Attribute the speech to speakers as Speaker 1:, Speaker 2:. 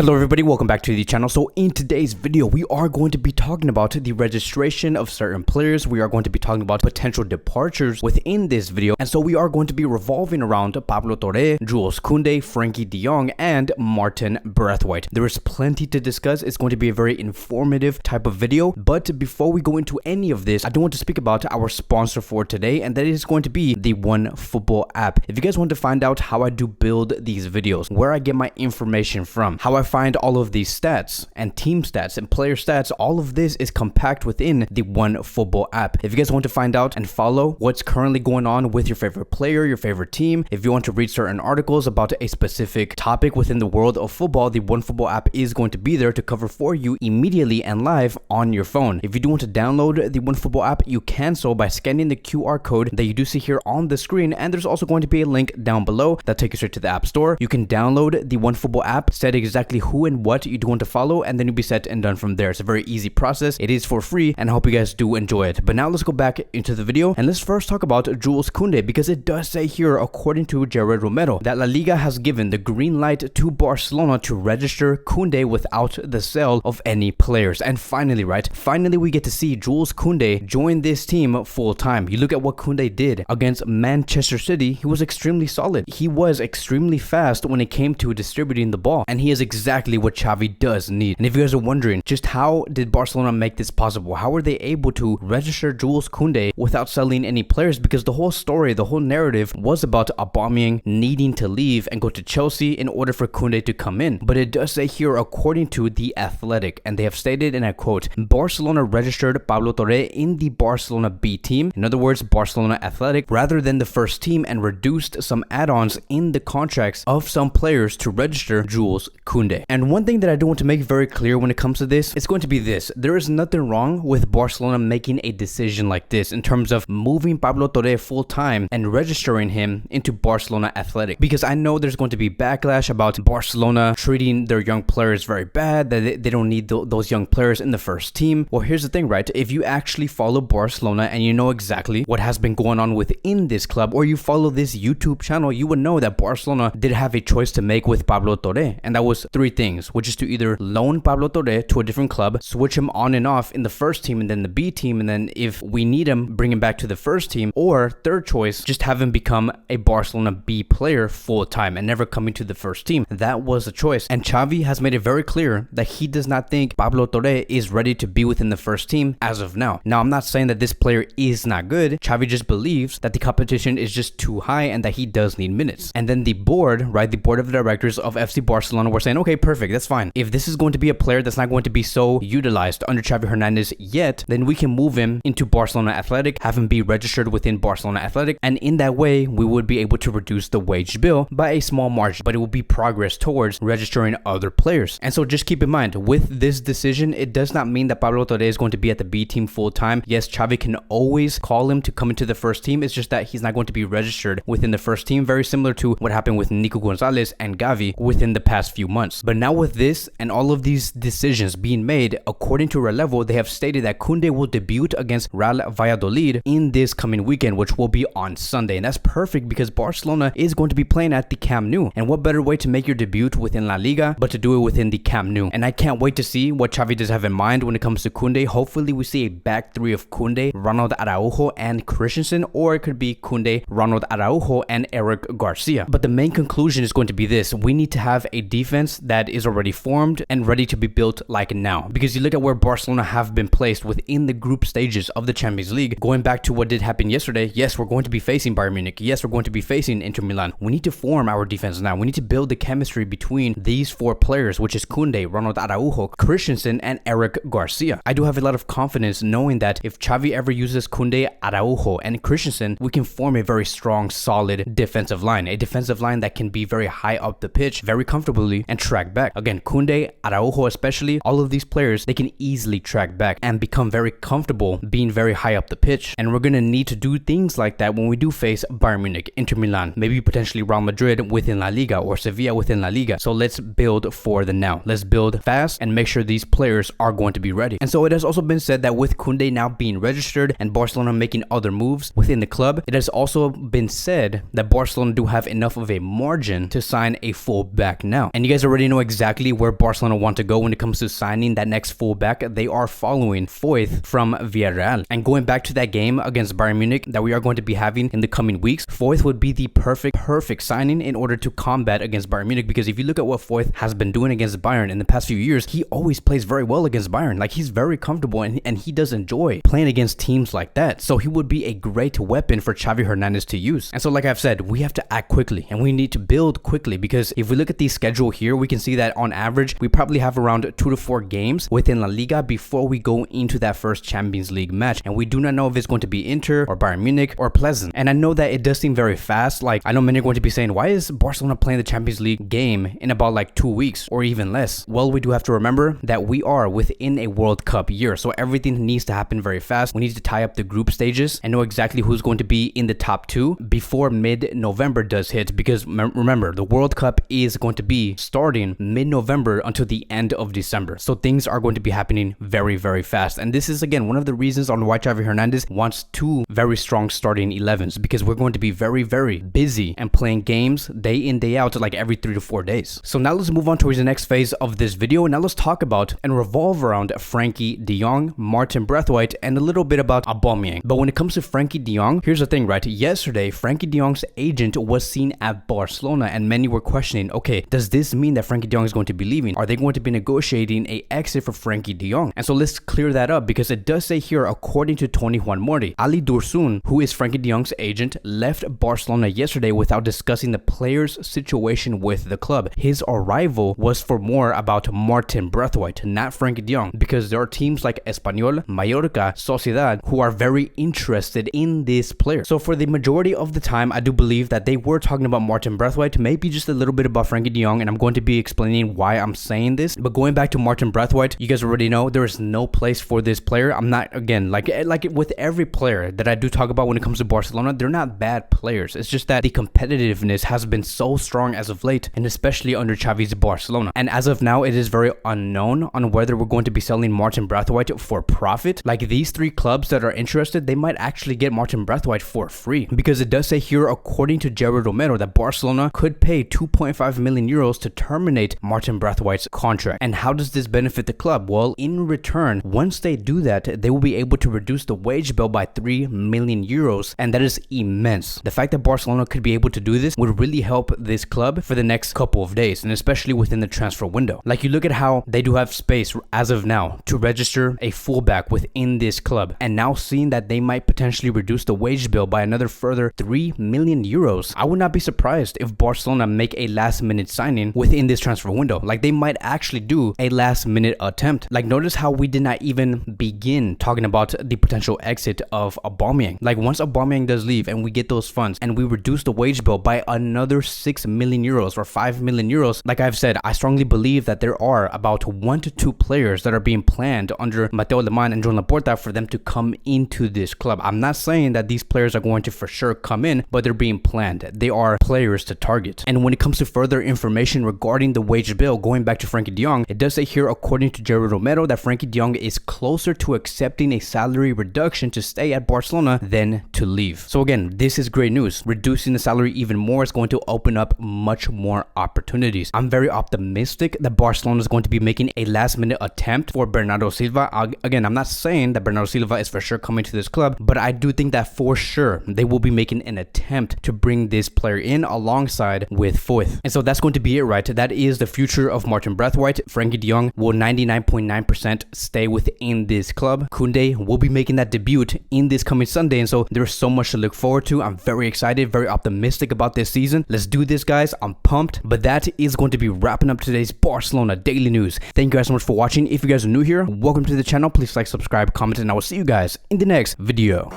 Speaker 1: Hello everybody, welcome back to the channel. So in today's video, we are going to be talking about the registration of certain players. We are going to be talking about potential departures within this video. And so we are going to be revolving around Pablo Torre, Jules Koundé, Frenkie de Jong, and Martin Brathwaite. There is plenty to discuss. It's going to be a very informative type of video. But before we go into any of this, I do want to speak about our sponsor for today, and that is going to be the OneFootball app. If you guys want to find out how I do build these videos, where I get my information from, how I find all of these stats and team stats and player stats, all of this is compact within the OneFootball app. If you guys want to find out and follow what's currently going on with your favorite player, your favorite team, if you want to read certain articles about a specific topic within the world of football, the OneFootball app is going to be there to cover for you immediately and live on your phone. If you do want to download the OneFootball app, you can so by scanning the QR code that you do see here on the screen, and there's also going to be a link down below that takes you straight to the App Store. You can download the OneFootball app, set exactly who and what you do want to follow, and then you'll be set and done from there. It's a very easy process. It is for free, and I hope you guys do enjoy it. But now let's go back into the video, and let's first talk about Jules Koundé, because it does say here, according to Jared Romero, that La Liga has given the green light to Barcelona to register Koundé without the sale of any players. And finally, finally we get to see Jules Koundé join this team full time. You look at what Koundé did against Manchester City. He was extremely solid. He was extremely fast when it came to distributing the ball, and he is exactly what Xavi does need. And if you guys are wondering, just how did Barcelona make this possible? How were they able to register Jules Koundé without selling any players? Because the whole story, the whole narrative was about Aubameyang needing to leave and go to Chelsea in order for Koundé to come in. But it does say here, according to The Athletic, and they have stated, and I quote, Barcelona registered Pablo Torre in the Barcelona B team, in other words, Barcelona Athletic, rather than the first team, and reduced some add-ons in the contracts of some players to register Jules Koundé. And one thing that I do want to make very clear when it comes to this, it's going to be this: there is nothing wrong with Barcelona making a decision like this in terms of moving Pablo Torre full time and registering him into Barcelona Athletic, because I know there's going to be backlash about Barcelona treating their young players very bad, that they don't need those young players in the first team. Well, here's the thing, right? If you actually follow Barcelona and you know exactly what has been going on within this club, or you follow this YouTube channel, you would know that Barcelona did have a choice to make with Pablo Torre, and that was three things, which is to either loan Pablo Torre to a different club, switch him on and off in the first team and then the B team, and then if we need him, bring him back to the first team, or third choice, just have him become a Barcelona B player full time and never coming to the first team. That was a choice, and Xavi has made it very clear that he does not think Pablo Torre is ready to be within the first team as of now. Now, I'm not saying that this player is not good. Xavi just believes that the competition is just too high and that he does need minutes. And then the board, right, the board of directors of FC Barcelona were saying, okay, perfect, that's fine. If this is going to be a player that's not going to be so utilized under Xavi Hernandez yet, then we can move him into Barcelona Athletic, have him be registered within Barcelona Athletic, and in that way, we would be able to reduce the wage bill by a small margin, but it will be progress towards registering other players. And so just keep in mind, with this decision, it does not mean that Pablo Torre is going to be at the B team full time. Yes, Xavi can always call him to come into the first team. It's just that he's not going to be registered within the first team, very similar to what happened with Nico Gonzalez and Gavi within the past few months. But now with this and all of these decisions being made, according to Relevo, they have stated that Koundé will debut against Real Valladolid in this coming weekend, which will be on Sunday. And that's perfect because Barcelona is going to be playing at the Camp Nou. And what better way to make your debut within La Liga but to do it within the Camp Nou? And I can't wait to see what Xavi does have in mind when it comes to Koundé. Hopefully we see a back three of Koundé, Ronald Araujo, and Christensen, or it could be Koundé, Ronald Araujo, and Eric Garcia. But the main conclusion is going to be this: we need to have a defense that is already formed and ready to be built like now. Because you look at where Barcelona have been placed within the group stages of the Champions League, going back to what did happen yesterday, yes, we're going to be facing Bayern Munich. Yes, we're going to be facing Inter Milan. We need to form our defense now. We need to build the chemistry between these four players, which is Koundé, Ronald Araujo, Christensen, and Eric Garcia. I do have a lot of confidence knowing that if Xavi ever uses Koundé, Araujo, and Christensen, we can form a very strong, solid defensive line. A defensive line that can be very high up the pitch, very comfortably, and track back. Again, Koundé, Araujo especially, all of these players, they can easily track back and become very comfortable being very high up the pitch. And we're going to need to do things like that when we do face Bayern Munich, Inter Milan, maybe potentially Real Madrid within La Liga or Sevilla within La Liga. So let's build for the now. Let's build fast and make sure these players are going to be ready. And so it has also been said that with Koundé now being registered and Barcelona making other moves within the club, it has also been said that Barcelona do have enough of a margin to sign a full back now. And you guys already know exactly where Barcelona want to go when it comes to signing that next fullback. They are following Foyth from Villarreal. And going back to that game against Bayern Munich that we are going to be having in the coming weeks, Foyth would be the perfect signing in order to combat against Bayern Munich, because if you look at what Foyth has been doing against Bayern in the past few years, he always plays very well against Bayern. Like, he's very comfortable and he does enjoy playing against teams like that. So he would be a great weapon for Xavi Hernandez to use. And so, like I've said, we have to act quickly and we need to build quickly, because if we look at the schedule here, we can see that on average we probably have around 2 to 4 games within La Liga before we go into that first Champions League match, and we do not know if it's going to be Inter or Bayern Munich or Pleasant. And I know that it does seem very fast. Like, I know many are going to be saying, why is Barcelona playing the Champions League game in about like 2 weeks or even less? Well, we do have to remember that we are within a World Cup year, so everything needs to happen very fast. We need to tie up the group stages and know exactly who's going to be in the top 2 before mid-November does hit, because remember, the World Cup is going to be starting mid-November until the end of December. So things are going to be happening very fast. And this is, again, one of the reasons on why Xavi Hernandez wants 2 very strong starting 11s, because we're going to be very busy and playing games day in, day out, like every 3 to 4 days. So now let's move on towards the next phase of this video. Now let's talk about and revolve around Frenkie de Jong, Martin Brathwaite, and a little bit about Aubameyang. But when it comes to Frenkie de Jong, here's the thing, right? Yesterday, Frenkie de Jong's agent was seen at Barcelona, and many were questioning, okay, does this mean that Frenkie de Jong is going to be leaving? Are they going to be negotiating an exit for Frenkie de Jong? And so let's clear that up, because it does say here, according to Tony Juan Morty, Ali Dursun, who is Frenkie de Jong's agent, left Barcelona yesterday without discussing the player's situation with the club. His arrival was for more about Martin Brathwaite, not Frenkie de Jong, because there are teams like Espanyol, Mallorca, Sociedad who are very interested in this player. So for the majority of the time, I do believe that they were talking about Martin Brathwaite, maybe just a little bit about Frenkie de Jong, and I'm going to be explaining why I'm saying this. But going back to Martin Brathwaite, you guys already know there is no place for this player. I'm not, again, like with every player that I do talk about when it comes to Barcelona, they're not bad players. It's just that the competitiveness has been so strong as of late, and especially under Xavi's Barcelona. And as of now, it is very unknown on whether we're going to be selling Martin Brathwaite for profit. Like, these 3 clubs that are interested, they might actually get Martin Brathwaite for free, because it does say here, according to Gerard Romero, that Barcelona could pay 2.5 million euros to terminate Martin Brathwaite's contract. And how does this benefit the club? Well, in return, once they do that, they will be able to reduce the wage bill by 3 million euros, and that is immense. The fact that Barcelona could be able to do this would really help this club for the next couple of days, and especially within the transfer window. Like, you look at how they do have space as of now to register a fullback within this club, and now seeing that they might potentially reduce the wage bill by another further 3 million euros, I would not be surprised if Barcelona make a last-minute signing within this transfer window. Like, they might actually do a last-minute attempt. Like, notice how we did not even begin talking about the potential exit of Aubameyang. Like, once Aubameyang does leave and we get those funds and we reduce the wage bill by another 6 million euros or 5 million euros, like I've said, I strongly believe that there are about 1 to 2 players that are being planned under Mateo Alemán and Joan Laporta for them to come into this club. I'm not saying that these players are going to for sure come in, but they're being planned. They are players to target. And when it comes to further information regarding the wage bill, going back to Frenkie de Jong, it does say here, according to Gerard Romero, that Frenkie de Jong is closer to accepting a salary reduction to stay at Barcelona than to leave. So again, this is great news. Reducing the salary even more is going to open up much more opportunities. I'm very optimistic that Barcelona is going to be making a last-minute attempt for Bernardo Silva. Again, I'm not saying that Bernardo Silva is for sure coming to this club, but I do think that for sure they will be making an attempt to bring this player in alongside with Foyth. And so that's going to be it, right? That is the future of Martin Brathwaite. Frenkie de Jong will 99.9% stay within this club. Kounde will be making that debut in this coming Sunday, and so there's so much to look forward to. I'm very excited, very optimistic about this season. Let's do this, guys. I'm pumped. But that is going to be wrapping up today's Barcelona Daily News. Thank you guys so much for watching. If you guys are new here, welcome to the channel. Please like, subscribe, comment, and I will see you guys in the next video.